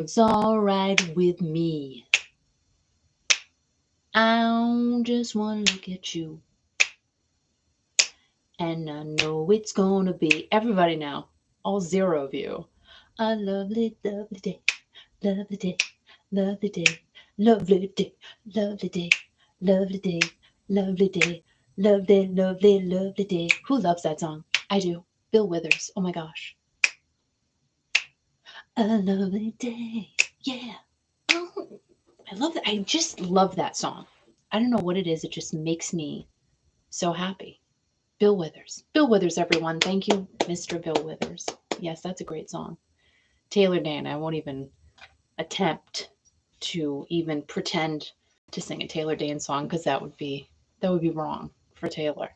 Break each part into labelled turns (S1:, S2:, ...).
S1: It's all right with me. I just want to look at you. And I know it's gonna be everybody now, all 0 of you. A lovely, lovely day, lovely day, lovely day, lovely day, lovely day, lovely day, lovely day, lovely, lovely, lovely day. Who loves that song? I do. Bill Withers. Oh my gosh. A lovely day. Yeah. Oh, I love that. I just love that song. I don't know what it is. It just makes me so happy. Bill Withers. Bill Withers, everyone. Thank you, Mr. Bill Withers. Yes, that's a great song. Taylor Dan, I won't even attempt to even pretend to sing a Taylor Dan song because that would be wrong for Taylor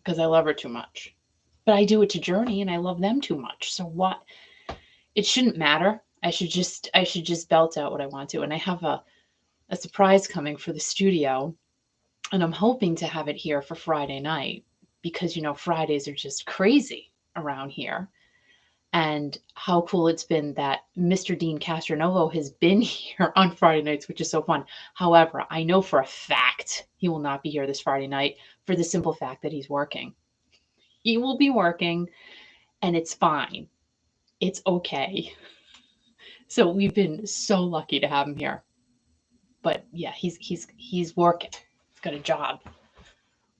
S1: because I love her too much. But I do it to Journey and I love them too much. So what? It shouldn't matter. I should just belt out what I want to. And I have a surprise coming for the studio, and I'm hoping to have it here for Friday night because Fridays are just crazy around here. And how cool it's been that Mr. Dean Castronovo has been here on Friday nights, which is so fun. However, I know for a fact he will not be here this Friday night for the simple fact that he's working. He will be working, and it's fine. It's okay. So we've been so lucky to have him here. But yeah, he's working. He's got a job,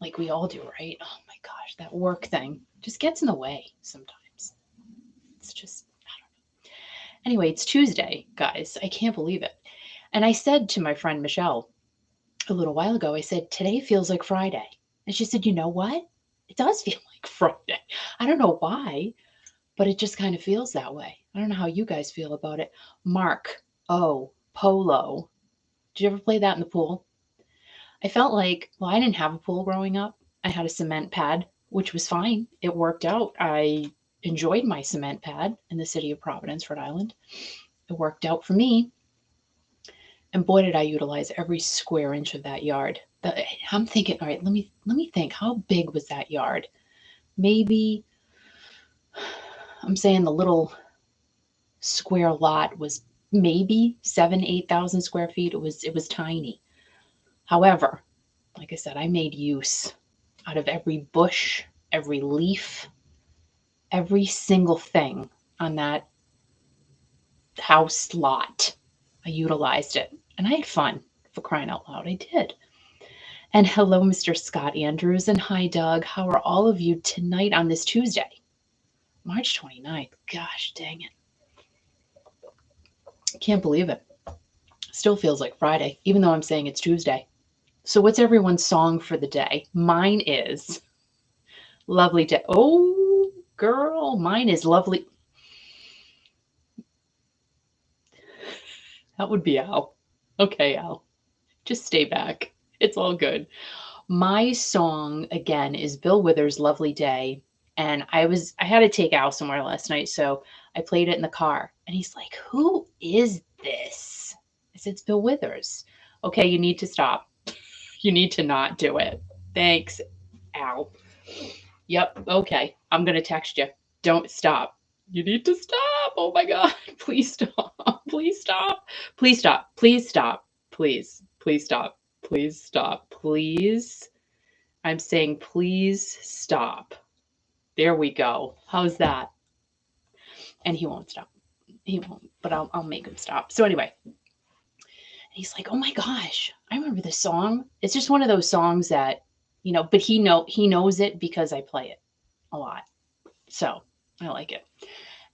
S1: like we all do, right? Oh my gosh, that work thing just gets in the way sometimes. It's just, I don't know. Anyway, it's Tuesday, guys. I can't believe it. And I said to my friend Michelle a little while ago, I said, today feels like Friday. And she said, you know what? It does feel like Friday. I don't know why, but it just kind of feels that way. I don't know how you guys feel about it. Mark O. Polo. Did you ever play that in the pool? I felt like, well, I didn't have a pool growing up. I had a cement pad, which was fine. It worked out. I enjoyed my cement pad in the city of Providence, Rhode Island. It worked out for me. And boy, did I utilize every square inch of that yard. I'm thinking, all right, let me think. How big was that yard? Maybe I'm saying the little square lot was maybe 7,000-8,000 square feet. It was tiny. However, like I said, I made use out of every bush, every leaf, every single thing on that house lot. I utilized it and I had fun, for crying out loud. I did. And hello, Mr. Scott Andrews, and hi, Doug. How are all of you tonight on this Tuesday, March 29th? Gosh dang it. Can't believe it. Still feels like Friday, even though I'm saying it's Tuesday. So what's everyone's song for the day? Mine is Lovely Day. Oh, girl, mine is Lovely. That would be Al. Okay, Al. Just stay back. It's all good. My song again is Bill Withers' Lovely Day. And I had to take Al somewhere last night, so I played it in the car. And he's like, who is this? I said, it's Bill Withers. Okay, you need to stop. You need to not do it. Thanks, Al. Yep, okay. I'm going to text you. Don't stop. You need to stop. Oh my God. Please stop. Please stop. Please stop. Please stop. Please. Please stop. Please stop. Please. I'm saying please stop. There we go. How's that? And he won't stop. He won't, but I'll make him stop. So anyway, he's like, oh my gosh, I remember this song. It's just one of those songs that, but he knows it because I play it a lot. So I like it.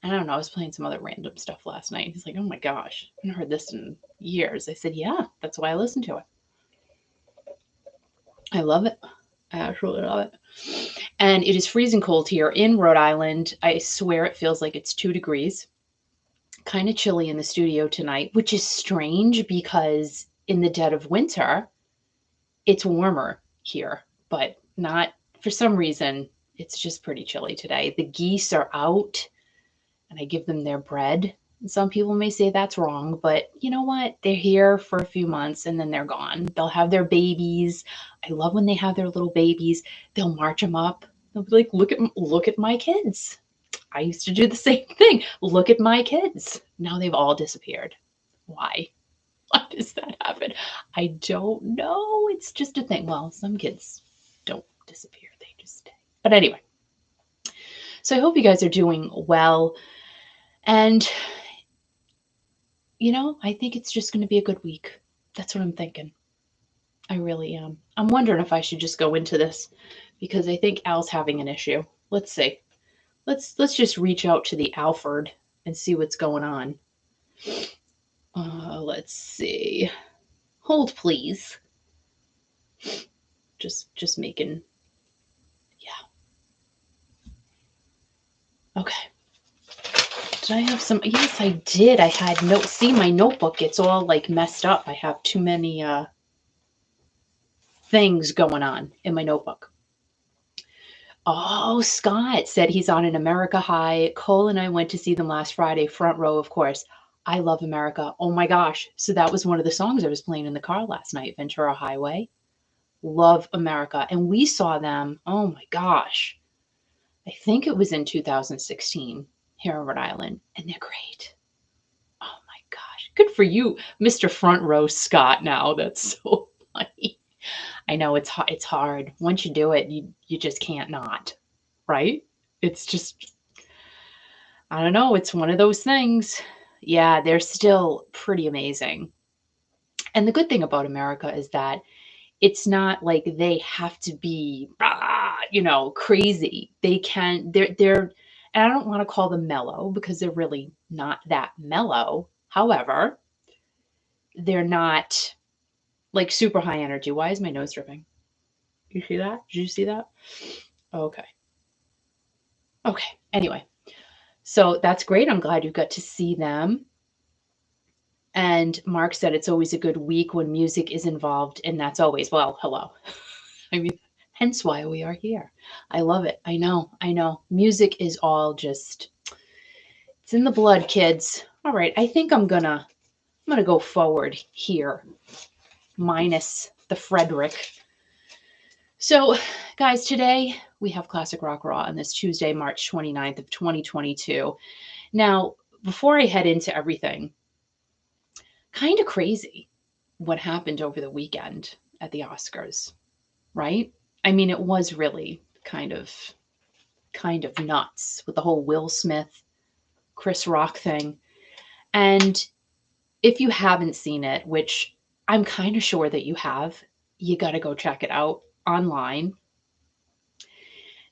S1: And I don't know, I was playing some other random stuff last night. He's like, oh my gosh, I haven't heard this in years. I said, yeah, that's why I listen to it. I love it. I absolutely love it. And it is freezing cold here in Rhode Island. I swear it feels like it's 2 degrees. Kind of chilly in the studio tonight, which is strange because in the dead of winter, it's warmer here, but not for some reason. It's just pretty chilly today. The geese are out and I give them their bread. And some people may say that's wrong, but you know what? They're here for a few months and then they're gone. They'll have their babies. I love when they have their little babies. They'll march them up. They'll be like, look at my kids. I used to do the same thing. Look at my kids. Now they've all disappeared. Why? Why does that happen? I don't know. It's just a thing. Well, some kids don't disappear, they just stay. But anyway, so I hope you guys are doing well. And, I think it's just going to be a good week. That's what I'm thinking. I really am. I'm wondering if I should just go into this because I think Al's having an issue. Let's see. Let's just reach out to the Alfred and see what's going on. Let's see. Hold, please. Just making. Yeah. Okay. Did I have some? Yes, I did. I had notes. See, my notebook gets all like messed up. I have too many things going on in my notebook. Oh, Scott said he's on an America High. Cole and I went to see them last Friday, front row, of course. I love America. Oh my gosh. So that was one of the songs I was playing in the car last night, Ventura Highway. Love America. And we saw them, oh my gosh. I think it was in 2016 here in Rhode Island. And they're great. Oh my gosh. Good for you, Mr. Front Row Scott now. That's so funny. I know it's hard. Once you do it, you just can't not, right? It's just, I don't know. It's one of those things. Yeah, they're still pretty amazing. And the good thing about America is that it's not like they have to be, crazy. They're, and I don't want to call them mellow because they're really not that mellow. However, they're not like super high energy. Why is my nose dripping? You see that? Did you see that? Okay. Okay. Anyway, so that's great. I'm glad you got to see them. And Mark said it's always a good week when music is involved, and that's always, well, hello. I mean, hence why we are here. I love it. I know. Music is all just, it's in the blood, kids. All right. I think I'm gonna go forward here, minus the Frederick. So, guys, today we have Classic Rock Raw on this Tuesday, March 29th of 2022. Now, before I head into everything, kind of crazy what happened over the weekend at the Oscars, right? I mean, it was really kind of nuts with the whole Will Smith, Chris Rock thing. And if you haven't seen it, which I'm kind of sure that you have, you got to go check it out online.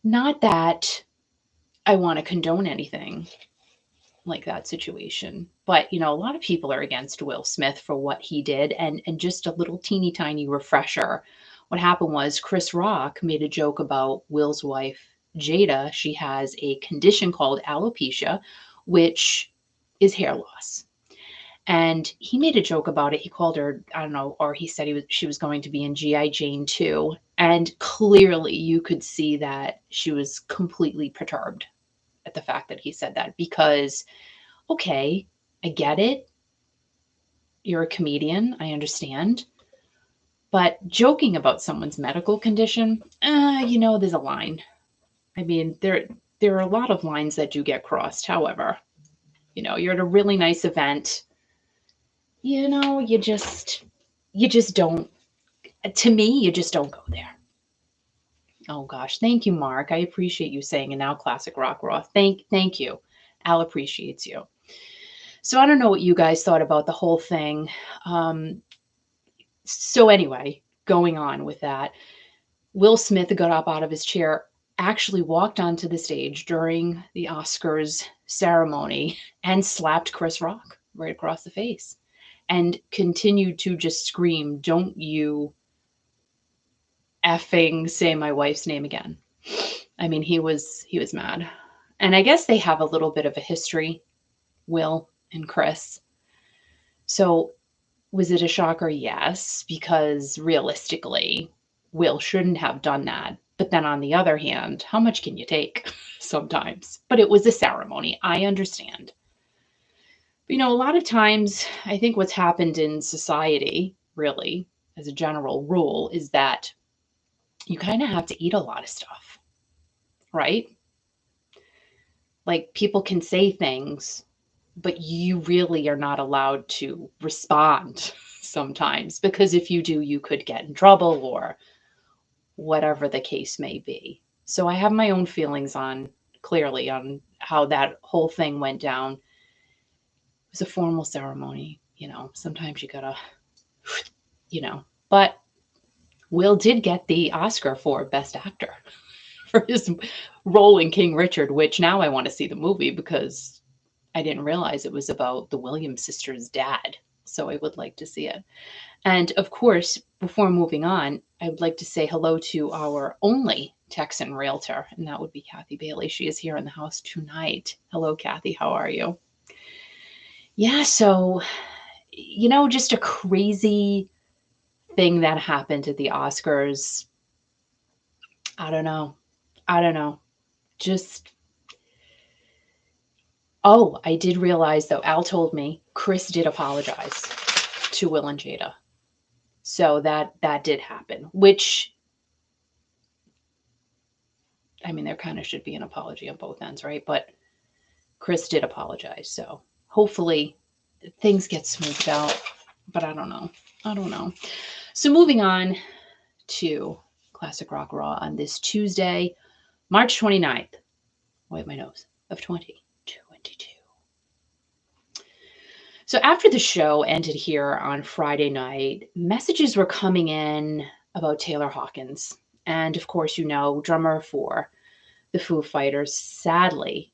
S1: Not that I want to condone anything like that situation, but a lot of people are against Will Smith for what he did. And just a little teeny tiny refresher. What happened was Chris Rock made a joke about Will's wife, Jada. She has a condition called alopecia, which is hair loss. And he made a joke about it. He called her, I don't know, or he said she was going to be in G.I. Jane 2. And clearly you could see that she was completely perturbed at the fact that he said that because, okay, I get it. You're a comedian. I understand. But joking about someone's medical condition, there's a line. I mean, there are a lot of lines that do get crossed. However, you're at a really nice event. You just don't, to me, you just don't go there. Oh gosh. Thank you, Mark. I appreciate you saying, and now Classic Rock Raw. Thank you. Al appreciates you. So I don't know what you guys thought about the whole thing. So anyway, going on with that, Will Smith got up out of his chair, actually walked onto the stage during the Oscars ceremony and slapped Chris Rock right across the face and continued to just scream, "Don't you effing say my wife's name again." I mean, he was mad. And I guess they have a little bit of a history, Will and Chris. So was it a shocker? Yes, because realistically, Will shouldn't have done that. But then on the other hand, how much can you take sometimes? But it was a ceremony. I understand. But, a lot of times, I think what's happened in society, really, as a general rule, is that you kind of have to eat a lot of stuff, right? Like, people can say things, but you really are not allowed to respond sometimes, because if you do, you could get in trouble or whatever the case may be. So I have my own feelings on, clearly, on how that whole thing went down. It was a formal ceremony, sometimes you gotta, but Will did get the Oscar for Best Actor for his role in King Richard, which now I want to see the movie because I didn't realize it was about the Williams sisters' dad. So I would like to see it. And of course, before moving on, I would like to say hello to our only Texan realtor, and that would be Kathy Bailey. She is here in the house tonight. Hello, Kathy. How are you? Yeah, so, just a crazy thing that happened at the Oscars. I don't know. Just, oh, I did realize, though, Al told me Chris did apologize to Will and Jada. So that did happen, which, I mean, there kind of should be an apology on both ends, right? But Chris did apologize. So hopefully things get smoothed out, but I don't know. So moving on to Classic Rock Raw on this Tuesday, March 29th, wipe my nose, of 2022. So after the show ended here on Friday night, messages were coming in about Taylor Hawkins. And of course, drummer for the Foo Fighters. Sadly,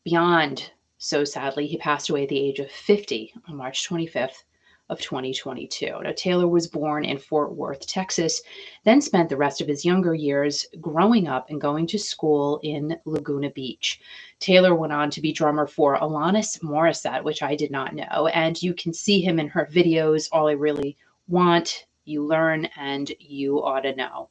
S1: beyond so sadly, he passed away at the age of 50 on March 25th of 2022. Now, Taylor was born in Fort Worth, Texas, then spent the rest of his younger years growing up and going to school in Laguna Beach. Taylor went on to be drummer for Alanis Morissette, which I did not know, and you can see him in her videos, All I Really Want, You Learn, and You Ought to Know.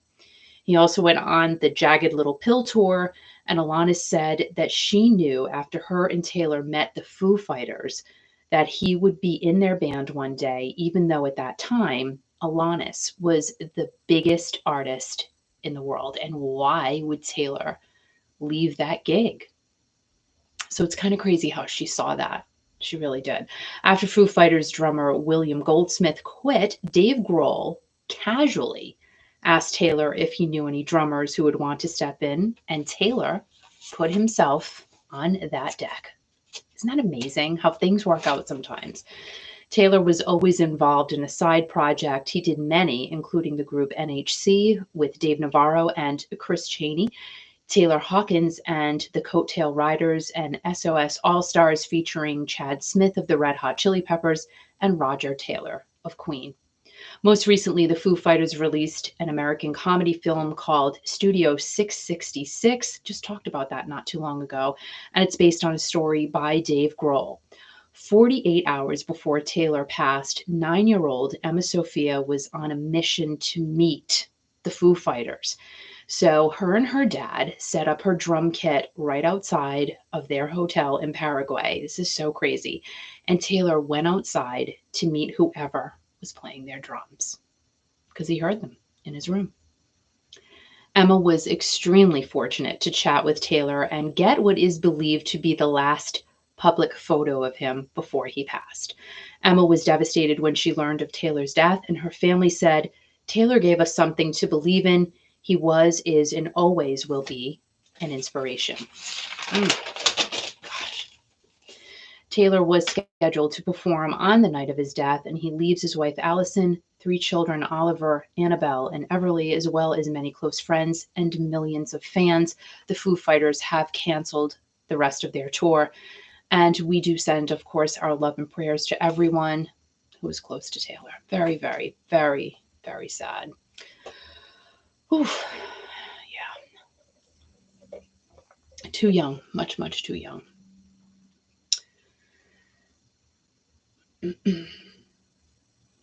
S1: He also went on the Jagged Little Pill tour, and Alanis said that she knew after her and Taylor met the Foo Fighters that he would be in their band one day, even though at that time, Alanis was the biggest artist in the world. And why would Taylor leave that gig? So it's kind of crazy how she saw that. She really did. After Foo Fighters drummer William Goldsmith quit, Dave Grohl casually asked Taylor if he knew any drummers who would want to step in, and Taylor put himself on that deck. Isn't that amazing how things work out sometimes? Taylor was always involved in a side project. He did many, including the group NHC with Dave Navarro and Chris Chaney, Taylor Hawkins and the Coattail Riders, and SOS All-Stars featuring Chad Smith of the Red Hot Chili Peppers and Roger Taylor of Queen. Most recently, the Foo Fighters released an American comedy film called Studio 666. Just talked about that not too long ago. And it's based on a story by Dave Grohl. 48 hours before Taylor passed, 9-year-old Emma Sophia was on a mission to meet the Foo Fighters. So her and her dad set up her drum kit right outside of their hotel in Paraguay. This is so crazy. And Taylor went outside to meet whoever was playing their drums because he heard them in his room. Emma was extremely fortunate to chat with Taylor and get what is believed to be the last public photo of him before he passed. Emma was devastated when she learned of Taylor's death, and her family said, Taylor gave us something to believe in. He was, is, and always will be an inspiration. Gosh. Taylor was scheduled to perform on the night of his death, and he leaves his wife Allison, 3 children, Oliver, Annabelle, and Everly, as well as many close friends and millions of fans. The Foo Fighters have canceled the rest of their tour, and we do send, of course, our love and prayers to everyone who is close to Taylor. Very, very, very, very sad. Whew. Yeah. Too young, much, much too young.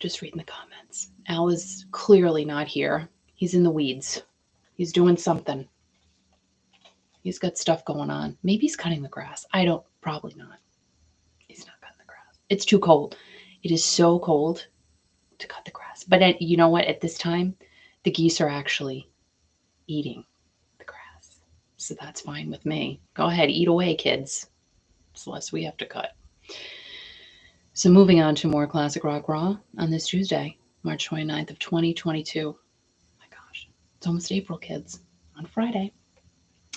S1: Just reading the comments. Al is clearly not here. He's in the weeds. He's doing something. He's got stuff going on. Maybe he's cutting the grass. Probably not. He's not cutting the grass. It's too cold. It is so cold to cut the grass. But you know what? At this time, the geese are actually eating the grass. So that's fine with me. Go ahead, eat away, kids. It's less we have to cut. So moving on to more classic rock raw on this Tuesday, March 29th of 2022. Oh my gosh, it's almost April, kids. On Friday.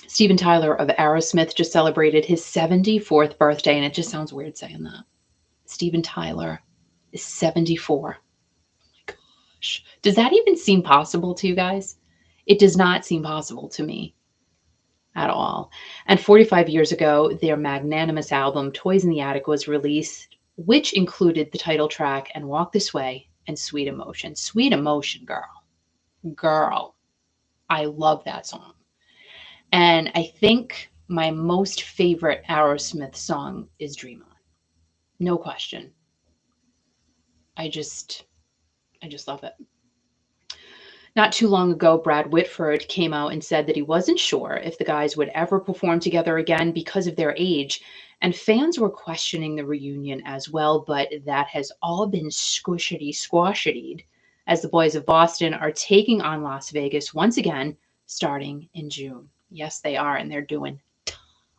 S1: Steven Tyler of Aerosmith just celebrated his 74th birthday, and it just sounds weird saying that. Steven Tyler is 74. Oh my gosh. Does that even seem possible to you guys? It does not seem possible to me at all. And 45 years ago, their magnanimous album, Toys in the Attic, was released, which included the title track and Walk This Way and Sweet Emotion. Sweet Emotion, girl. Girl. I love that song. And I think my most favorite Aerosmith song is Dream On. No question. I just love it. Not too long ago, Brad Whitford came out and said that he wasn't sure if the guys would ever perform together again because of their age. And fans were questioning the reunion as well, but that has all been squashity as the boys of Boston are taking on Las Vegas once again, starting in June. Yes, they are, and they're doing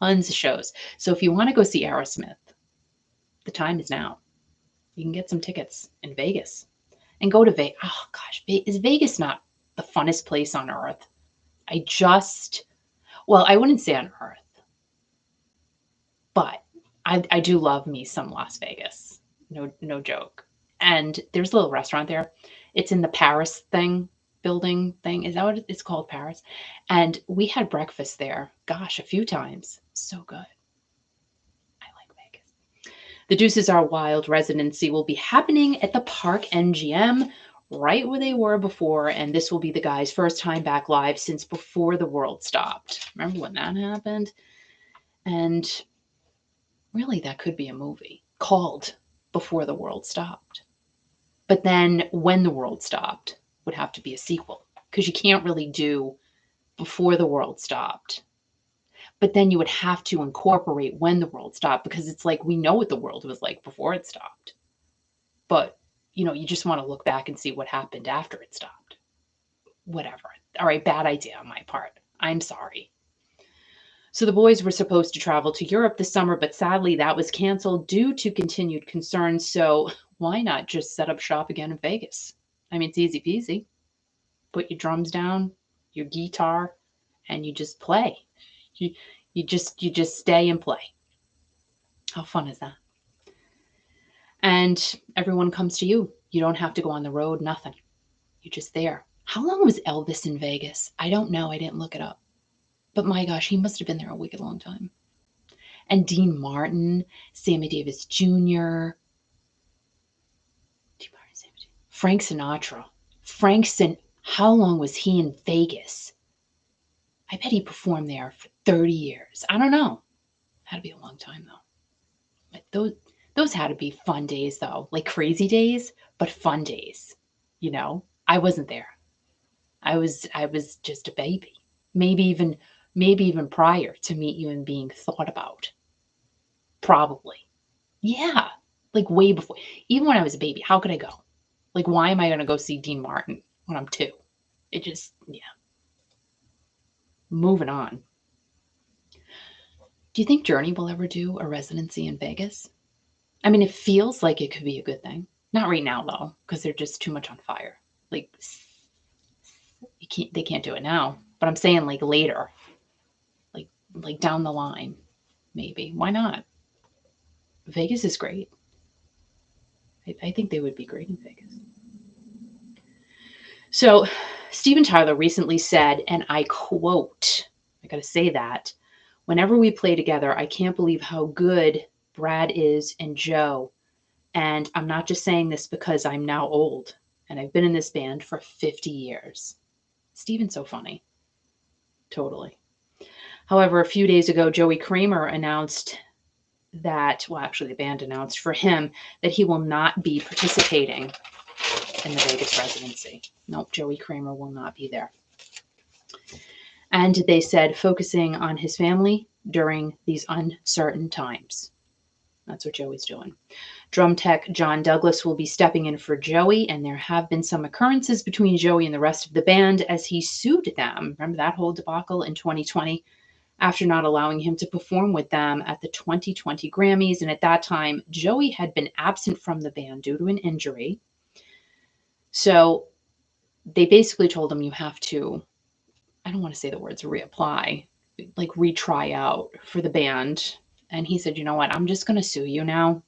S1: tons of shows. So if you want to go see Aerosmith, the time is now. You can get some tickets in Vegas and go to Vegas. Oh gosh, is Vegas not the funnest place on earth? I wouldn't say on earth, but I do love me some Las Vegas. No joke. And there's a little restaurant there. It's in the Paris building thing. Is that what it's called, Paris? And we had breakfast there, gosh, a few times. So good. I like Vegas. The Deuces Are Wild residency will be happening at the Park MGM, right where they were before, and this will be the guys' first time back live since before the world stopped. Remember when that happened? And really, that could be a movie called Before the World Stopped. But then When the World Stopped would have to be a sequel, because you can't really do Before the World Stopped. But then you would have to incorporate When the World Stopped, because it's like we know what the world was like before it stopped. But, you just want to look back and see what happened after it stopped. Whatever. All right, bad idea on my part. I'm sorry. So the boys were supposed to travel to Europe this summer, but sadly that was canceled due to continued concerns. So why not just set up shop again in Vegas? I mean, it's easy peasy. Put your drums down, your guitar, and you just play. You just stay and play. How fun is that? And everyone comes to you. You don't have to go on the road, nothing. You're just there. How long was Elvis in Vegas? I don't know. I didn't look it up. But my gosh, he must have been there a wicked long time. And Dean Martin, Sammy Davis Jr., Frank Sinatra. How long was he in Vegas? I bet he performed there for 30 years. I don't know. Had to be a long time, though. But those had to be fun days, though. Like crazy days, but fun days. I wasn't there. I was just a baby. Maybe even prior to me even being thought about. Probably. Yeah. Like way before. Even when I was a baby, how could I go? Like, why am I going to go see Dean Martin when I'm 2? It just, yeah. Moving on. Do you think Journey will ever do a residency in Vegas? I mean, it feels like it could be a good thing. Not right now, though, because they're just too much on fire. Like, they can't do it now. But I'm saying, like, later. Like down the line, maybe. Why not? Vegas is great. I think they would be great in Vegas. So Steven Tyler recently said, and I quote, I got to say that, whenever we play together, I can't believe how good Brad is and Joe. And I'm not just saying this because I'm now old and I've been in this band for 50 years. Steven's so funny. Totally. However, a few days ago, Joey Kramer announced that, the band announced for him that he will not be participating in the Vegas residency. Nope, Joey Kramer will not be there. And they said focusing on his family during these uncertain times. That's what Joey's doing. Drum tech John Douglas will be stepping in for Joey, and there have been some occurrences between Joey and the rest of the band as he sued them. Remember that whole debacle in 2020? after not allowing him to perform with them at the 2020 Grammys. And at that time, Joey had been absent from the band due to an injury. So they basically told him, you have to, I don't want to say the words reapply, like retry out for the band. And he said, you know what, I'm just going to sue you now.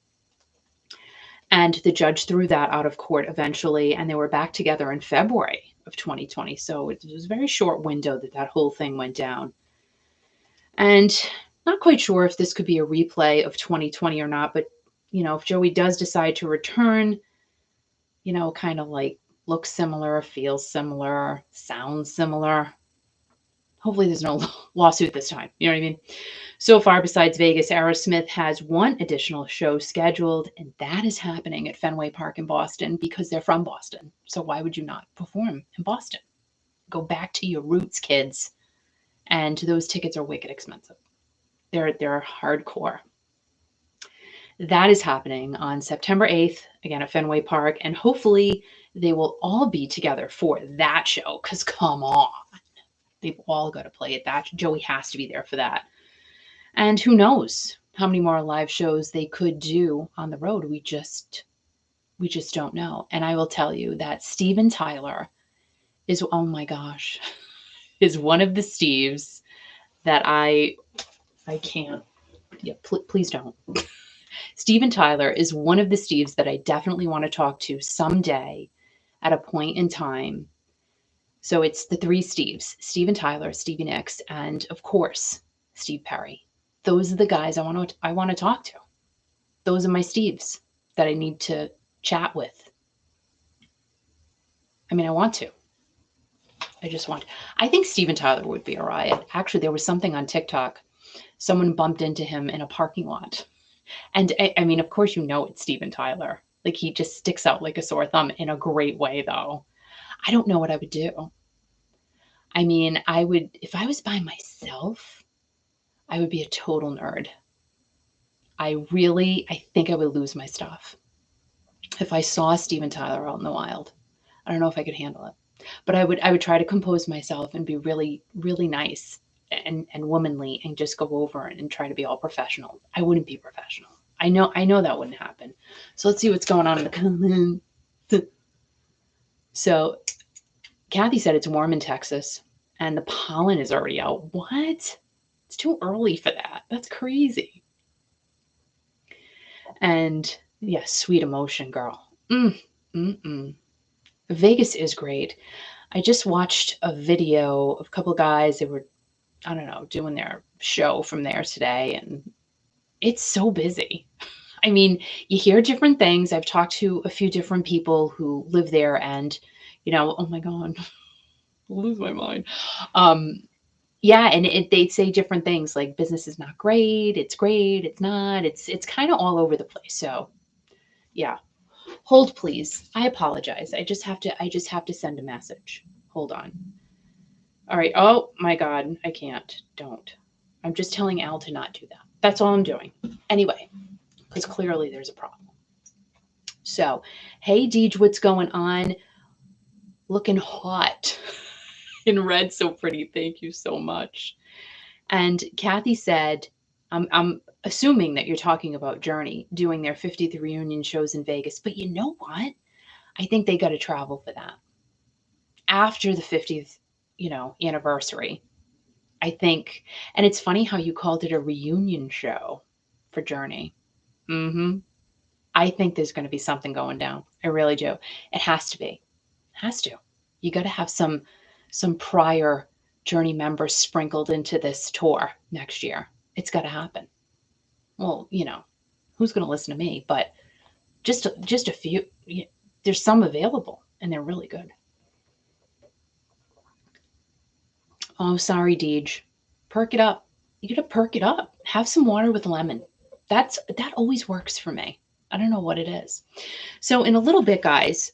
S1: And the judge threw that out of court eventually, and they were back together in February of 2020. So it was a very short window that whole thing went down. And not quite sure if this could be a replay of 2020 or not, but, you know, if Joey does decide to return, you know, kind of like looks similar, feels similar, sounds similar. Hopefully there's no lawsuit this time. You know what I mean? So far, besides Vegas, Aerosmith has one additional show scheduled, and that is happening at Fenway Park in Boston because they're from Boston. So why would you not perform in Boston? Go back to your roots, kids. And those tickets are wicked expensive. They're hardcore. That is happening on September 8th, again at Fenway Park, and hopefully they will all be together for that show, because come on. They've all got to play at that. Joey has to be there for that. And who knows how many more live shows they could do on the road. We just don't know. And I will tell you that Steven Tyler is, oh my gosh, is one of the Steves that I can't. Yeah, please don't. Steven Tyler is one of the Steves that I definitely want to talk to someday at a point in time. So it's the three Steves: Steven Tyler, Stevie Nicks, and of course, Steve Perry. Those are the guys I want to talk to. Those are my Steves that I need to chat with. I mean, I want to. I think Steven Tyler would be all right. Actually, there was something on TikTok. Someone bumped into him in a parking lot. And I mean, of course, you know it's Steven Tyler. Like, he just sticks out like a sore thumb in a great way, though. I don't know what I would do. I mean, if I was by myself, I would be a total nerd. I think I would lose my stuff if I saw Steven Tyler out in the wild. I don't know if I could handle it, but I would try to compose myself and be really, really nice and womanly and just go over and try to be all professional. I wouldn't be professional. I know that wouldn't happen. So let's see what's going on in the comments. So Kathy said it's warm in Texas and the pollen is already out. What? It's too early for that. That's crazy. And yeah, sweet emotion, girl. Vegas is great. I just watched a video of a couple of guys. They were, I don't know, doing their show from there today, and it's so busy. I mean, you hear different things. I've talked to a few different people who live there, and, you know, oh my God, I'll lose my mind. Yeah, and they'd say different things like business is not great, it's not, it's kind of all over the place. So yeah. Hold please. I apologize. I just have to send a message. Hold on. All right. Oh my God. I can't. Don't. I'm just telling Al to not do that. That's all I'm doing. Anyway, because clearly there's a problem. So, hey Deej, what's going on? Looking hot. In red, so pretty. Thank you so much. And Kathy said, I'm assuming that you're talking about Journey doing their 50th reunion shows in Vegas. But you know what? I think they got to travel for that. After the 50th, anniversary, I think. And it's funny how you called it a reunion show for Journey. I think there's going to be something going down. I really do. It has to be. Has to. You got to have some prior Journey members sprinkled into this tour next year. It's got to happen. Well, who's going to listen to me? But just a few. There's some available, and they're really good. Oh, sorry, Deej. Perk it up. You got to perk it up. Have some water with lemon. That always works for me. I don't know what it is. So in a little bit, guys,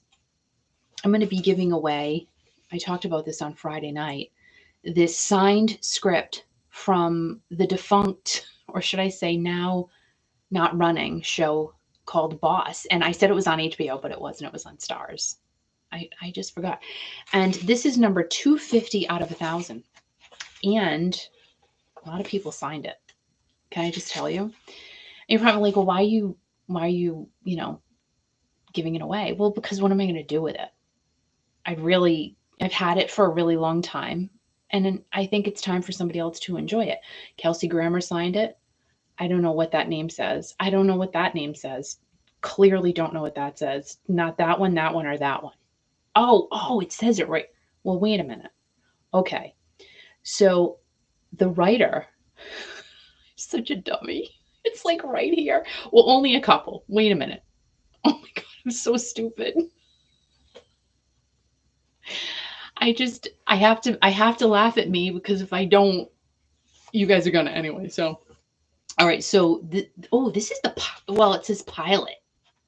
S1: I'm going to be giving away, I talked about this on Friday night, this signed script from the defunct, or should I say now not running, show called Boss. And I said it was on HBO, but it wasn't. It was on Stars. I just forgot. And this is number 250 out of 1,000. And A lot of people signed it. Can I just tell you? And you're probably like, well, why are you, giving it away? Well, because what am I going to do with it? I've had it for a really long time. And I think it's time for somebody else to enjoy it. Kelsey Grammer signed it. I don't know what that name says. I don't know what that name says. Clearly don't know what that says. Not that one, or that one. Oh, it says it right. Well, wait a minute. Okay. So the writer, such a dummy. It's like right here. Well, only a couple. Wait a minute. Oh my God, I'm so stupid. I have to laugh at me because if I don't, you guys are gonna anyway. So, all right. So, this is it says pilot.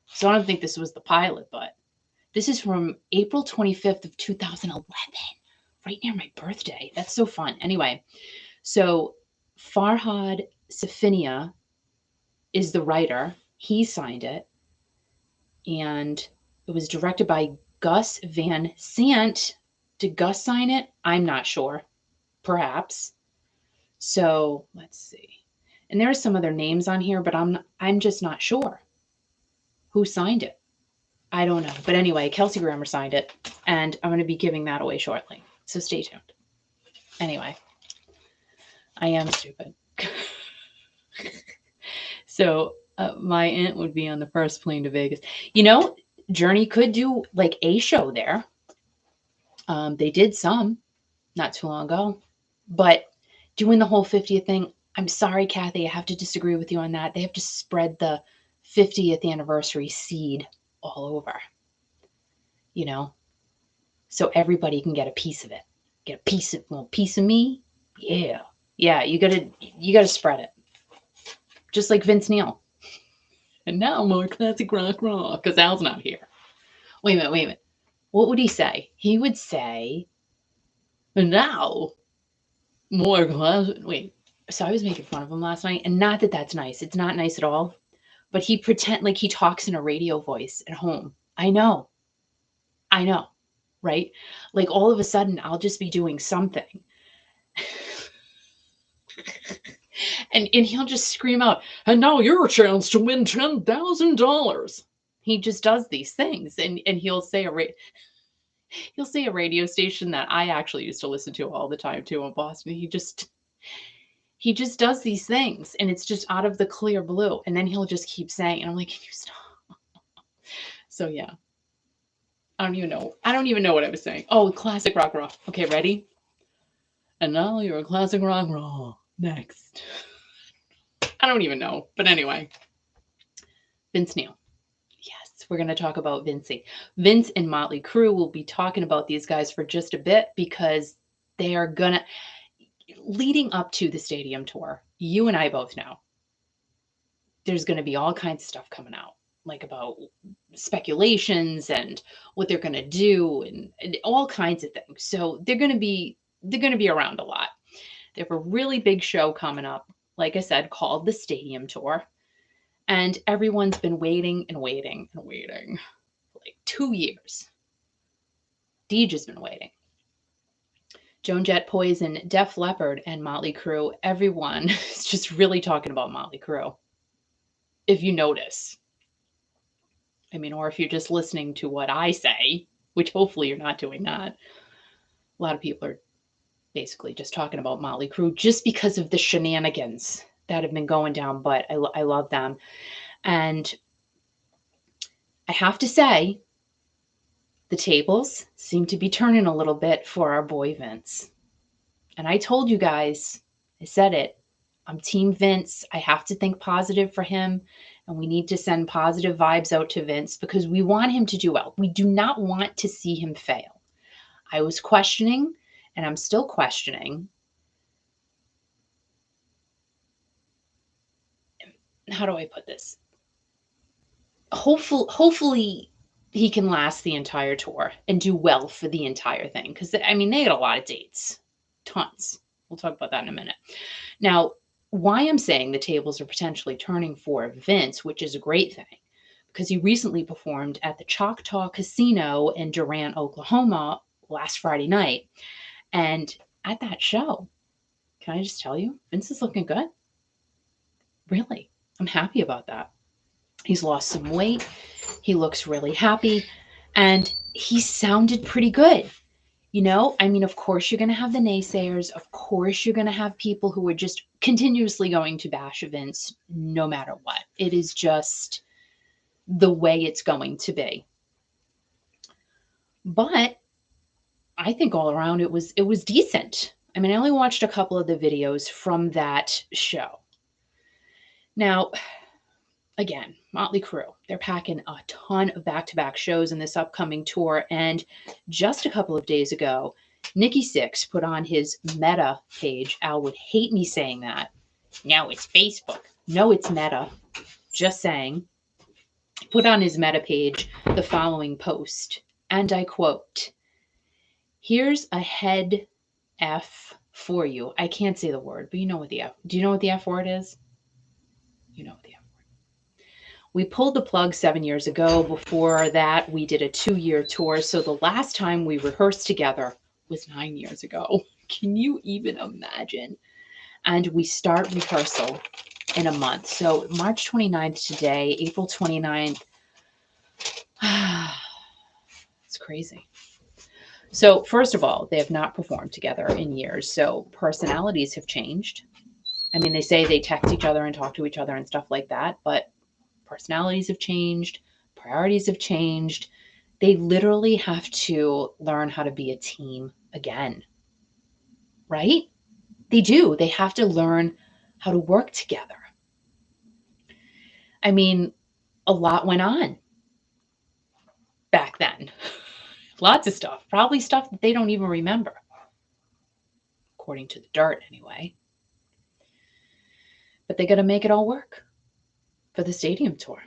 S1: So I don't think this was the pilot, but this is from April 25th of 2011, right near my birthday. That's so fun. Anyway, so Farhad Safinia is the writer. He signed it, and it was directed by Gus Van Sant. Did Gus sign it? I'm not sure. Perhaps. So let's see. And there are some other names on here, but I'm just not sure who signed it. I don't know. But anyway, Kelsey Grammer signed it, and I'm going to be giving that away shortly. So stay tuned. Anyway, I am stupid. So my aunt would be on the first plane to Vegas. Journey could do like a show there. They did some not too long ago, but doing the whole 50th thing, I'm sorry, Kathy, I have to disagree with you on that. They have to spread the 50th anniversary seed all over, so everybody can get a piece of it. Get a piece of me. Yeah. You gotta spread it. Just like Vince Neil. And now more classic rock, because Al's not here. Wait a minute. What would he say? He would say, and now more classic. Wait. So I was making fun of him last night, and not that that's nice. It's not nice at all. But he pretend like he talks in a radio voice at home. I know. Right? Like all of a sudden I'll just be doing something. and he'll just scream out, and now your chance to win $10,000. He just does these things, and he'll say a radio station that I actually used to listen to all the time too in Boston. He just does these things, and it's just out of the clear blue. And then he'll just keep saying, and I'm like, can you stop? So yeah. I don't even know what I was saying. Oh, classic rock. Okay, ready? And now you're a classic rock next. I don't even know. But anyway. Vince Neil. Yes, we're going to talk about Vincey. Vince and Motley Crue will be talking about these guys for just a bit because they are going to, leading up to the stadium tour, you and I both know, there's going to be all kinds of stuff coming out, like about speculations and what they're going to do and all kinds of things. So they're going to be around a lot. They have a really big show coming up, like I said, called the Stadium Tour. And everyone's been waiting for like 2 years. Deej has been waiting. Joan Jett, Poison, Def Leppard, and Motley Crue. Everyone is just really talking about Motley Crue. If you notice. Or if you're just listening to what I say, which hopefully you're not doing that. A lot of people are basically just talking about Motley Crue just because of the shenanigans that have been going down, but I love them. And I have to say, the tables seem to be turning a little bit for our boy Vince. And I told you guys, I said it, I'm Team Vince. I have to think positive for him. And we need to send positive vibes out to Vince because we want him to do well. We do not want to see him fail. I was questioning, and I'm still questioning. How do I put this? Hopefully he can last the entire tour and do well for the entire thing. Because, they got a lot of dates. Tons. We'll talk about that in a minute. Now, why I'm saying the tables are potentially turning for Vince, which is a great thing, because he recently performed at the Choctaw Casino in Durant, Oklahoma last Friday night. And at that show, can I just tell you, Vince is looking good. Really, I'm happy about that. He's lost some weight. He looks really happy, and he sounded pretty good. You know, I mean, of course, you're going to have the naysayers. Of course, you're going to have people who are just continuously going to bash Vince no matter what. It is just the way it's going to be. But I think all around it was decent. I mean, I only watched a couple of the videos from that show. Now, again, Motley Crue, they're packing a ton of back-to-back shows in this upcoming tour. And just a couple of days ago, Nikki Sixx put on his Meta page. Al would hate me saying that. No, it's Facebook. No, it's Meta. Just saying. Put on his Meta page the following post, and I quote, "Here's a head F for you." I can't say the word, but you know what the F. Do you know what the F word is? You know what the F word. We pulled the plug 7 years ago. Before that, we did a 2-year tour. So the last time we rehearsed together was 9 years ago. Can you even imagine? And we start rehearsal in a month. So March 29th today, April 29th. It's crazy. So first of all, they have not performed together in years. So personalities have changed. I mean, they say they text each other and talk to each other and stuff like that, but personalities have changed. Priorities have changed. They literally have to learn how to be a team again, right? They do. They have to learn how to work together. I mean, a lot went on back then. Lots of stuff. Probably stuff that they don't even remember. According to the dirt, anyway. But they got to make it all work for the stadium tour.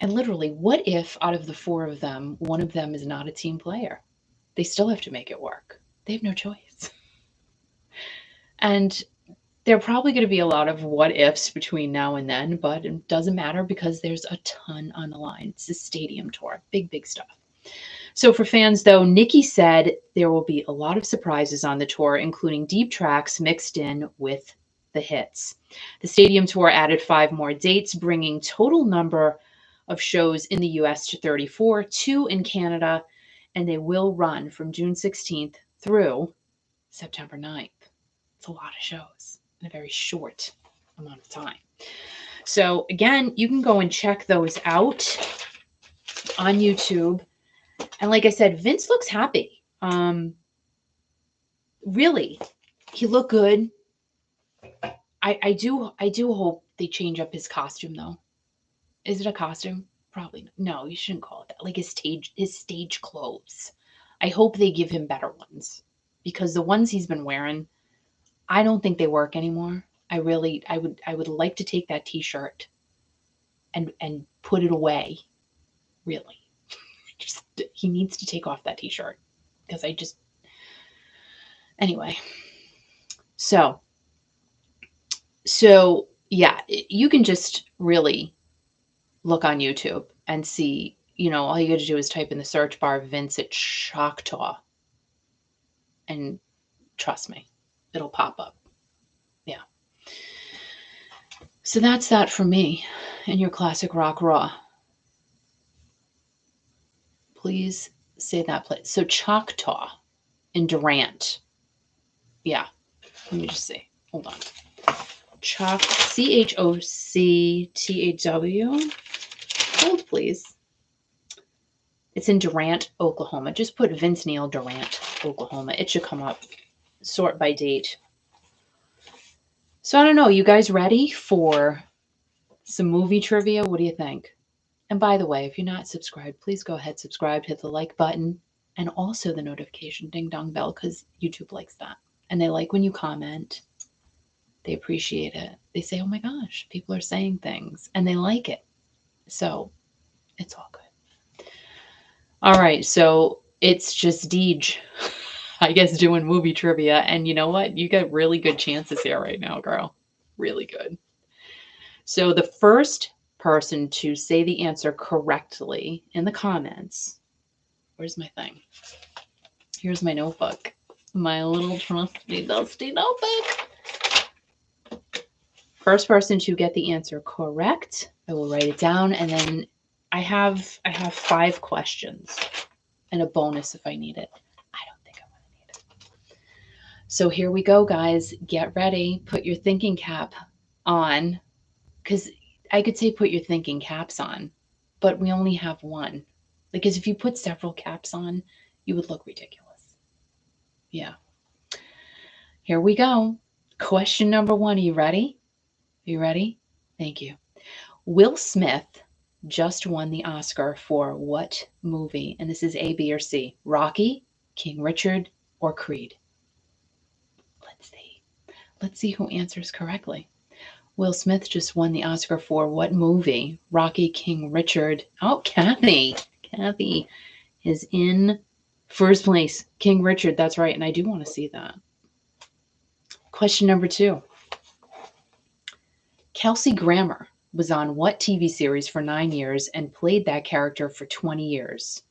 S1: And literally, what if out of the 4 of them, one of them is not a team player? They still have to make it work. They have no choice. And there are probably going to be a lot of what ifs between now and then, but it doesn't matter because there's a ton on the line. It's a stadium tour. Big, big stuff. So for fans, though, Nikki said there will be a lot of surprises on the tour, including deep tracks mixed in with the hits. The stadium tour added 5 more dates, bringing total number of shows in the U.S. to 34, 2 in Canada, and they will run from June 16th through September 9th. It's a lot of shows in a very short amount of time. So again, you can go and check those out on YouTube. And like I said, Vince looks happy. Really, he looked good. I do hope they change up his costume though. Is it a costume? Probably not. No, you shouldn't call it that. Like his stage clothes. I hope they give him better ones because the ones he's been wearing, I don't think they work anymore. I would like to take that t-shirt and put it away. Really. Just he needs to take off that t-shirt because anyway. So yeah, you can just really look on YouTube and see, all you got to do is type in the search bar Vince at Choctaw. And trust me, it'll pop up. Yeah. So that's that for me in your classic rock raw. Please say that place. So Choctaw in Durant. Yeah. Let me just see. Hold on. Chocthw. Hold, please. It's in Durant, Oklahoma. Just put Vince Neil, Durant, Oklahoma. It should come up. Sort by date. So I don't know. You guys ready for some movie trivia? What do you think? And by the way, if you're not subscribed, please go ahead, subscribe, hit the like button, and also the notification ding dong bell because YouTube likes that. And they like when you comment. They appreciate it. They say, oh my gosh, people are saying things, and they like it. So it's all good. All right, so it's just Deej, I guess, doing movie trivia. And you know what? You got really good chances here right now, girl. Really good. So the first person to say the answer correctly in the comments, where's my thing? Here's my notebook. my little trusty dusty notebook. First person to get the answer correct, I will write it down, and then I have 5 questions and a bonus if I need it. I don't think I'm gonna need it. So here we go, guys. Get ready. Put your thinking cap on, because I could say put your thinking caps on, but we only have one. Because if you put several caps on, you would look ridiculous. Yeah. Here we go. Question number 1. Are you ready? Are you ready? Thank you. Will Smith just won the Oscar for what movie? And this is A, B, or C. Rocky, King Richard, or Creed? Let's see. Let's see who answers correctly. Will Smith just won the Oscar for what movie? Rocky, King Richard. Oh, Kathy. Kathy is in first place. King Richard. That's right. And I do want to see that. Question number 2. Kelsey Grammer was on what TV series for 9 years and played that character for 20 years?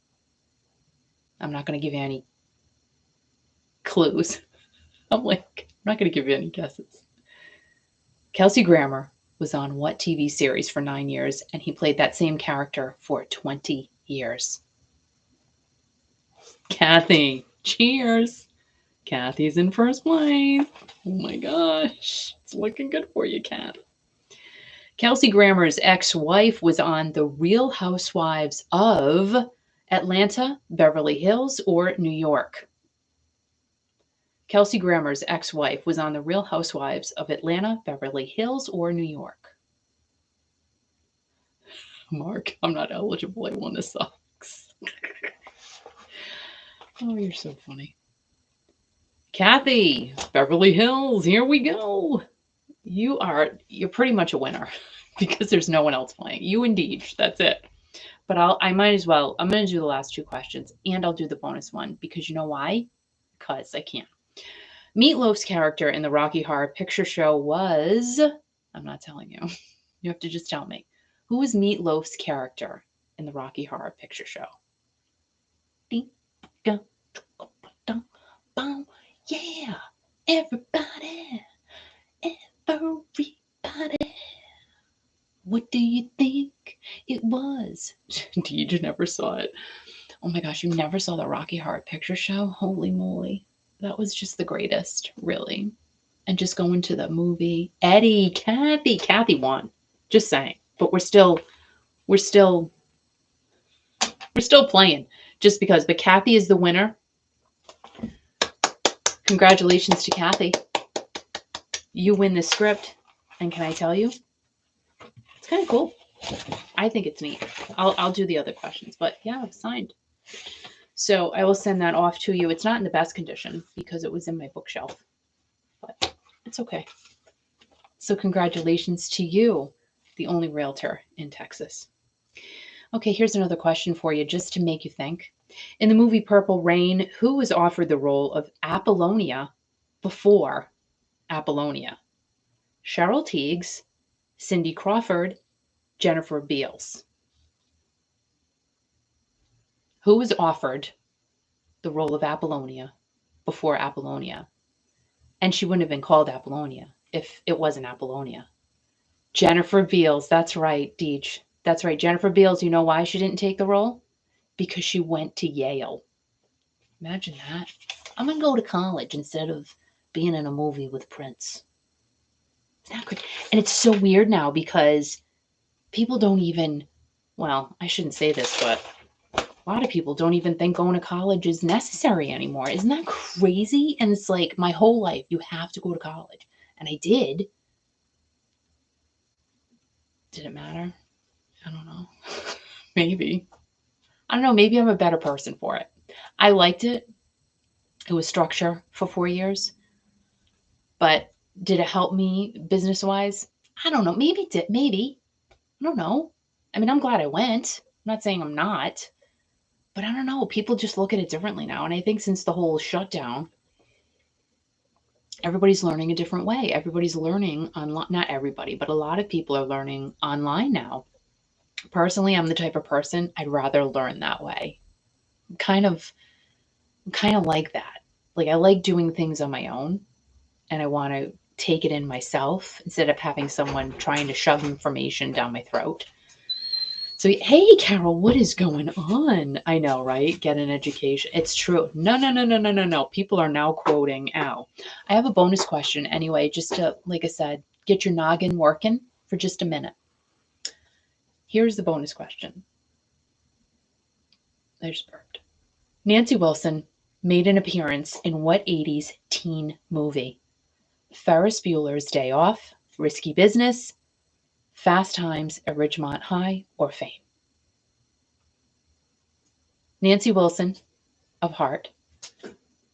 S1: I'm not going to give you any clues. I'm not going to give you any guesses. Kelsey Grammer was on what TV series for 9 years, and he played that same character for 20 years? Kathy, cheers. Kathy's in first place. Oh my gosh. It's looking good for you, Kat. Kelsey Grammer's ex-wife was on The Real Housewives of Atlanta, Beverly Hills, or New York? Kelsey Grammer's ex-wife was on The Real Housewives of Atlanta, Beverly Hills, or New York? Mark, I'm not eligible. I won the socks. Oh, you're so funny. Kathy, Beverly Hills, here we go. You're pretty much a winner because there's no one else playing. You and Deej, that's it. But I might as well. I'm going to do the last 2 questions, and I'll do the bonus one because you know why? Because I can. Meatloaf's character in the Rocky Horror Picture Show was, I'm not telling you. You have to just tell me. Who was Meatloaf's character in the Rocky Horror Picture Show? Yeah, everybody. What do you think it was? You never saw it. Oh my gosh, you never saw the Rocky Horror Picture Show? Holy moly. That was just the greatest, really. And just going to the movie. Eddie, Kathy won. Just saying. But we're still playing just because. But Kathy is the winner. Congratulations to Kathy. You win this script. And can I tell you? It's kind of cool. I think it's neat. I'll do the other questions. But yeah, I've signed. So I will send that off to you. It's not in the best condition because it was in my bookshelf. But it's okay. So congratulations to you, the only realtor in Texas. Okay, here's another question for you just to make you think. In the movie Purple Rain, who was offered the role of Apollonia before Apollonia? Cheryl Tiegs, Cindy Crawford, Jennifer Beals. Who was offered the role of Apollonia before Apollonia? And she wouldn't have been called Apollonia if it wasn't Apollonia. Jennifer Beals, that's right, Deej. That's right, Jennifer Beals. You know why she didn't take the role? Because she went to Yale. Imagine that. I'm going to go to college instead of being in a movie with Prince. Isn't that great? And it's so weird now because people don't even, well, I shouldn't say this, but a lot of people don't even think going to college is necessary anymore. Isn't that crazy? And it's like my whole life, you have to go to college. And I did. Did it matter? I don't know. Maybe. I don't know. Maybe I'm a better person for it. I liked it. It was structure for 4 years. But did it help me business-wise? I don't know. Maybe it did. Maybe. I don't know. I mean, I'm glad I went. I'm not saying I'm not. But I don't know. People just look at it differently now. And I think since the whole shutdown, everybody's learning a different way. Everybody's learning online. Not everybody, but a lot of people are learning online now. Personally, I'm the type of person I'd rather learn that way. I'm kind of like that. Like I like doing things on my own, and I want to take it in myself instead of having someone trying to shove information down my throat. So, hey, Carol, what is going on? I know, right? Get an education. It's true. No. People are now quoting Al. I have a bonus question anyway, just to, like I said, get your noggin working for just a minute. Here's the bonus question. I just burped. Nancy Wilson made an appearance in what 80s teen movie? Ferris Bueller's Day Off, Risky Business, Fast Times at Ridgemont High, or Fame? Nancy Wilson of Heart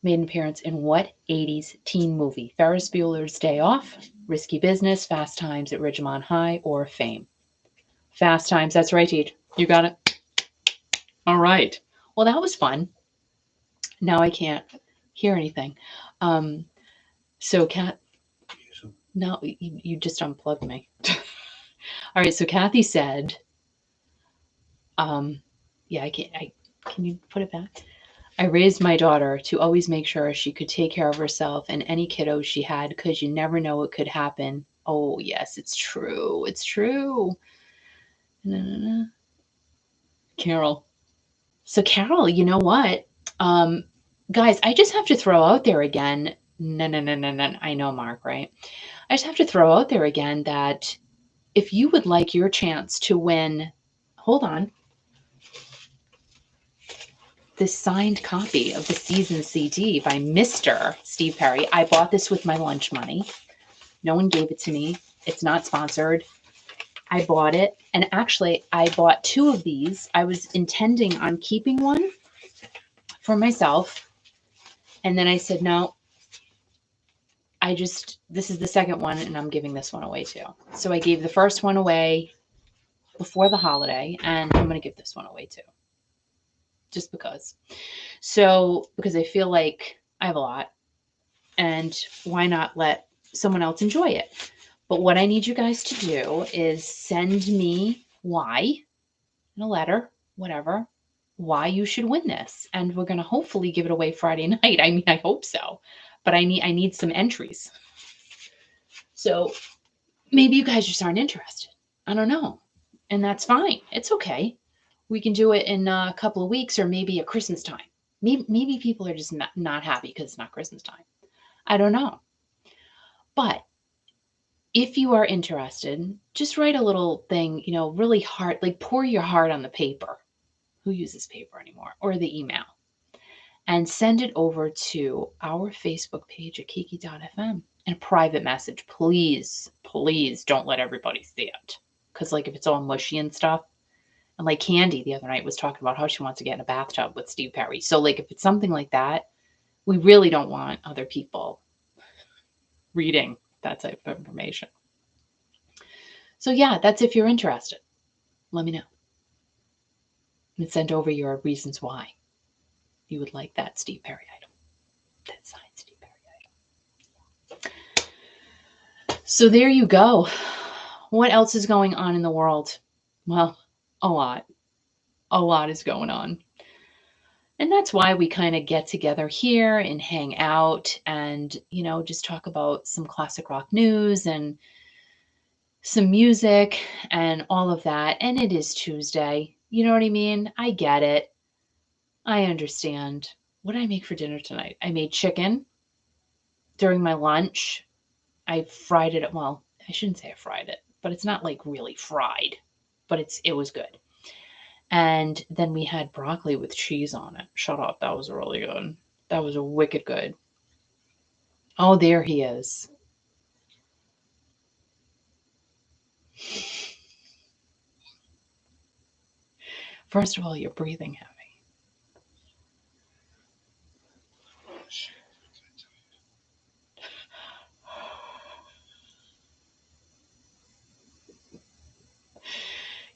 S1: made an appearance in what 80s teen movie? Ferris Bueller's Day Off, Risky Business, Fast Times at Ridgemont High, or Fame? Fast Times. That's right, Teach. You got it. All right. Well, that was fun. Now I can't hear anything. So, Kat, no, you just unplugged me. All right. So, Kathy said, yeah, I can't. Can you put it back? I raised my daughter to always make sure she could take care of herself and any kiddos she had, because you never know what could happen. Oh, yes, it's true. It's true. Carol. So, Carol, you know what? Guys, I just have to throw out there again. No. I know, Mark, right? I just have to throw out there again that if you would like your chance to win, hold on, this signed copy of the season CD by Mr. Steve Perry. I bought this with my lunch money. No one gave it to me. It's not sponsored. I bought it. And actually, I bought 2 of these. I was intending on keeping one for myself. And then I said, no, this is the second one, and I'm giving this one away too. So I gave the first one away before the holiday, and I'm going to give this one away too. Just because. So, because I feel like I have a lot, and why not let someone else enjoy it? But what I need you guys to do is send me why, in a letter, whatever, why you should win this. And we're going to hopefully give it away Friday night. I mean, I hope so. But I need some entries. So maybe you guys just aren't interested. I don't know. And that's fine. It's okay. We can do it in a couple of weeks, or maybe at Christmas time. Maybe people are just not happy because it's not Christmas time. I don't know. But if you are interested, just write a little thing, really hard, like pour your heart on the paper. Who uses paper anymore? Or the email. And send it over to our Facebook page at kiki.fm in a private message. Please don't let everybody see it. Because if it's all mushy and stuff, and like Candy the other night was talking about how she wants to get in a bathtub with Steve Perry. So if it's something like that, we really don't want other people reading that type of information. So yeah, that's if you're interested. Let me know. And send over your reasons why you would like that Steve Perry item. That signed Steve Perry item. So there you go. What else is going on in the world? Well, a lot. A lot is going on. And that's why we kind of get together here and hang out and, just talk about some classic rock news and some music and all of that. And it is Tuesday. You know what I mean? I get it. I understand. What did I make for dinner tonight? I made chicken during my lunch. I fried it. Well, I shouldn't say I fried it, but it's not really fried, but it was good. And then we had broccoli with cheese on it. Shut up. That was really good. That was wicked good. Oh, there he is. First of all, you're breathing heavy.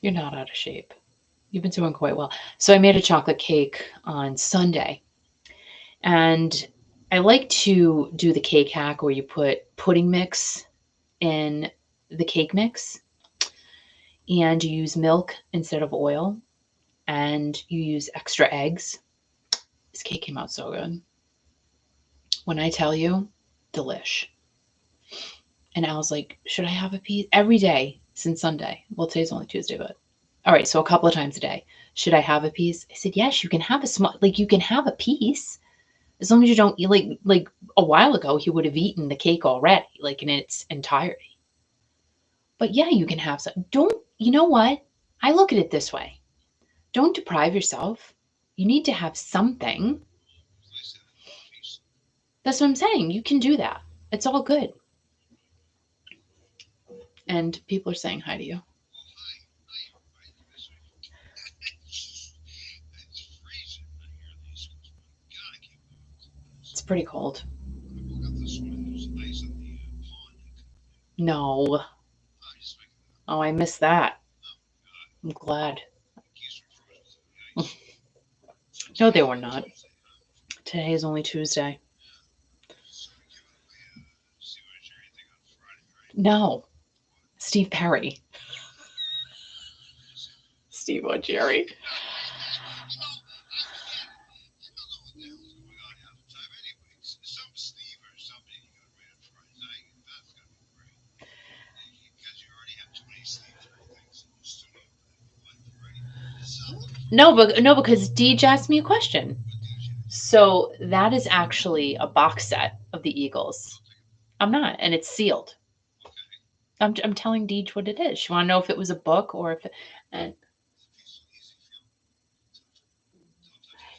S1: You're not out of shape. You've been doing quite well. So I made a chocolate cake on Sunday. And I like to do the cake hack where you put pudding mix in the cake mix. And you use milk instead of oil. And you use extra eggs. This cake came out so good. When I tell you, delish. And Al's like, should I have a piece? Every day since Sunday. Well, today's only Tuesday, but all right. So a couple of times a day. Should I have a piece? I said, yes, you can have a small, like you can have a piece as long as you don't eat, like a while ago, he would have eaten the cake already, like in its entirety. But yeah, you can have some. Don't, you know what? I look at it this way. Don't deprive yourself. You need to have something. That's what I'm saying. You can do that. It's all good. And people are saying hi to you. It's pretty cold. No. Oh, I missed that. I'm glad. No, they were not. Today is only Tuesday. No. Steve Perry. Steve or Jerry. No, because Deej asked me a question. So that is actually a box set of the Eagles. I'm not, and it's sealed. I'm telling Deej what it is. She want to know if it was a book or if and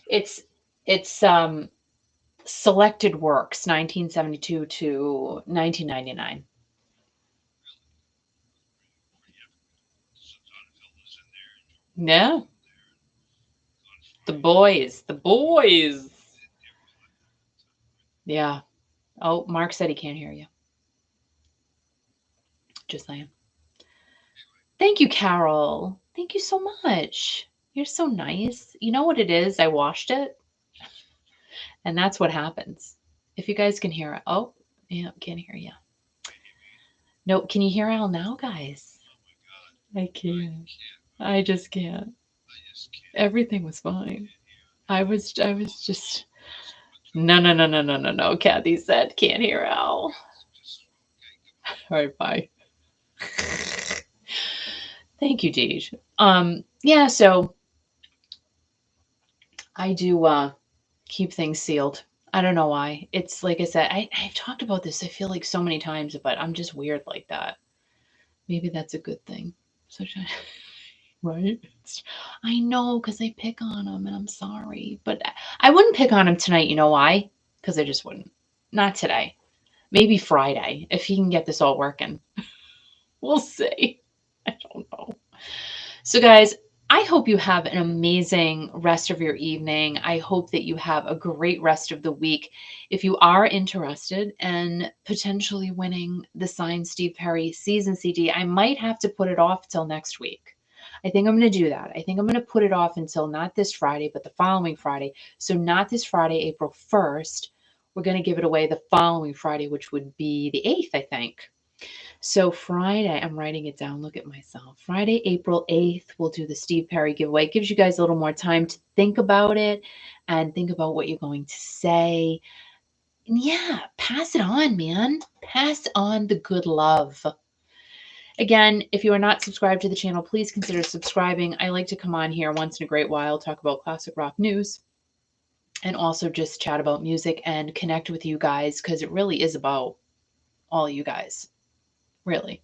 S1: it's selected works 1972 to 1999. Yeah, the boys. Yeah. Oh, Mark said he can't hear you. Just saying. Thank you, Carol. Thank you so much. You're so nice. You know what it is? I washed it, and that's what happens. If you guys can hear it. Oh, yeah, can't hear you. No, can you hear Al now, guys? I can't. I just can't. Everything was fine. I was just no. Kathy said can't hear Al. All right, bye. Thank you, Deej. Yeah, so I do keep things sealed. I don't know why. It's like I said, I've talked about this, I feel like so many times, but I'm just weird like that. Maybe that's a good thing. Such a right? I know because I pick on him and I'm sorry. But I wouldn't pick on him tonight. You know why? Because I just wouldn't. Not today. Maybe Friday if he can get this all working. We'll see. I don't know. So, guys, I hope you have an amazing rest of your evening. I hope that you have a great rest of the week. If you are interested in potentially winning the signed Steve Perry season CD, I might have to put it off till next week. I think I'm going to do that. I think I'm going to put it off until not this Friday, but the following Friday. So, not this Friday, April 1st. We're going to give it away the following Friday, which would be the 8th, I think. So Friday, I'm writing it down. Look at myself. Friday, April 8th, we'll do the Steve Perry giveaway. It gives you guys a little more time to think about it and think about what you're going to say. And yeah, pass it on, man. Pass on the good love. Again, if you are not subscribed to the channel, please consider subscribing. I like to come on here once in a great while, talk about classic rock news, and also just chat about music and connect with you guys because it really is about all you guys. Really.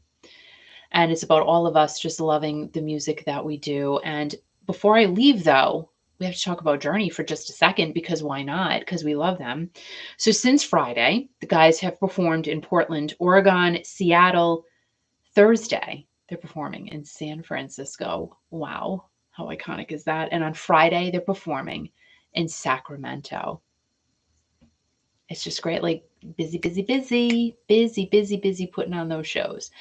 S1: And it's about all of us just loving the music that we do. And before I leave, though, we have to talk about Journey for just a second because why not? Because we love them. So since Friday, the guys have performed in Portland, Oregon, Seattle. Thursday, they're performing in San Francisco. Wow, how iconic is that? And on Friday, they're performing in Sacramento. It's just great, like busy putting on those shows.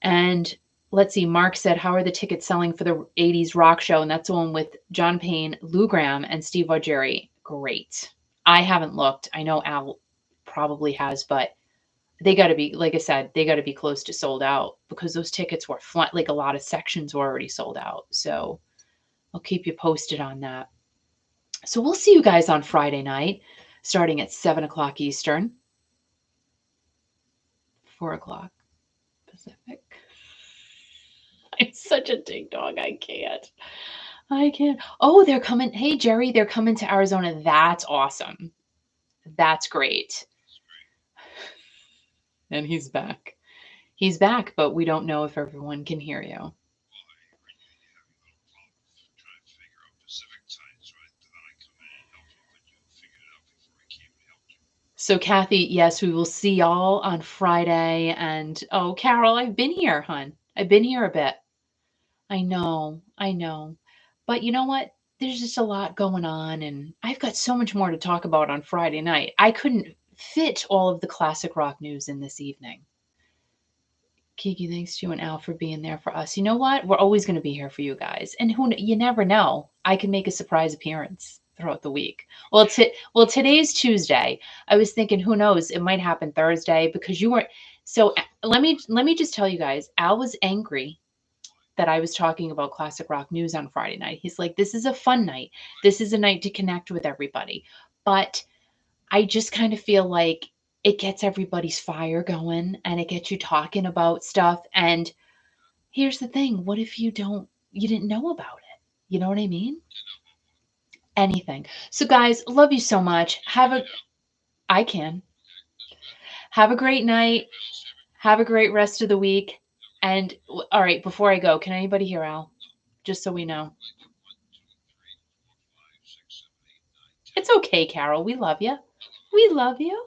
S1: And let's see, Mark said, how are the tickets selling for the 80s rock show? And that's the one with John Payne, Lou Gramm, and Steve Augeri. Great. I haven't looked. I know Al probably has, but they got to be, like I said, they got to be close to sold out because those tickets were flat, like a lot of sections were already sold out. So I'll keep you posted on that. So we'll see you guys on Friday night. starting at 7 o'clock Eastern, 4 o'clock Pacific. I'm such a ding dong. I can't. I can't. Oh, they're coming. Hey, Jerry, they're coming to Arizona. That's awesome. That's great. And he's back. He's back, but we don't know if everyone can hear you. So, Kathy, yes, we will see y'all on Friday. And oh, Carol, I've been here, hon. I've been here a bit. I know, I know. But you know what? There's just a lot going on, and I've got so much more to talk about on Friday night. I couldn't fit all of the classic rock news in this evening. Kiki, thanks to you and Al for being there for us. You know what? We're always going to be here for you guys. And you never know. I can make a surprise appearance throughout the week. Well, today's Tuesday. I was thinking, who knows? It might happen Thursday because you weren't. So let me just tell you guys. Al was angry that I was talking about classic rock news on Friday night. He's like, this is a fun night. This is a night to connect with everybody. But I just kind of feel like it gets everybody's fire going and it gets you talking about stuff. And here's the thing. What if you didn't know about it? You know what I mean? Anything. So guys, love you so much. I can. Have a great night. Have a great rest of the week. And all right, before I go, can anybody hear Al? Just so we know. It's okay, Carol. We love you. We love you.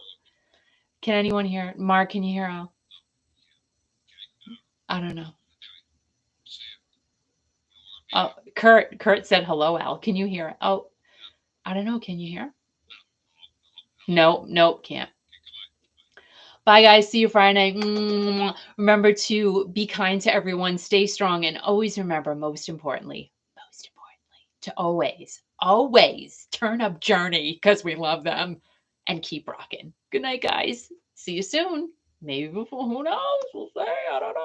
S1: Can anyone hear? Mark, can you hear Al? I don't know. Oh, Kurt said hello, Al. Can you hear? Oh, I don't know. Can you hear? Nope, can't. Bye, guys. See you Friday. Remember to be kind to everyone. Stay strong, and always remember, most importantly, to always turn up Journey because we love them, and keep rocking. Good night, guys. See you soon. Maybe before. Who knows? We'll see. I don't know.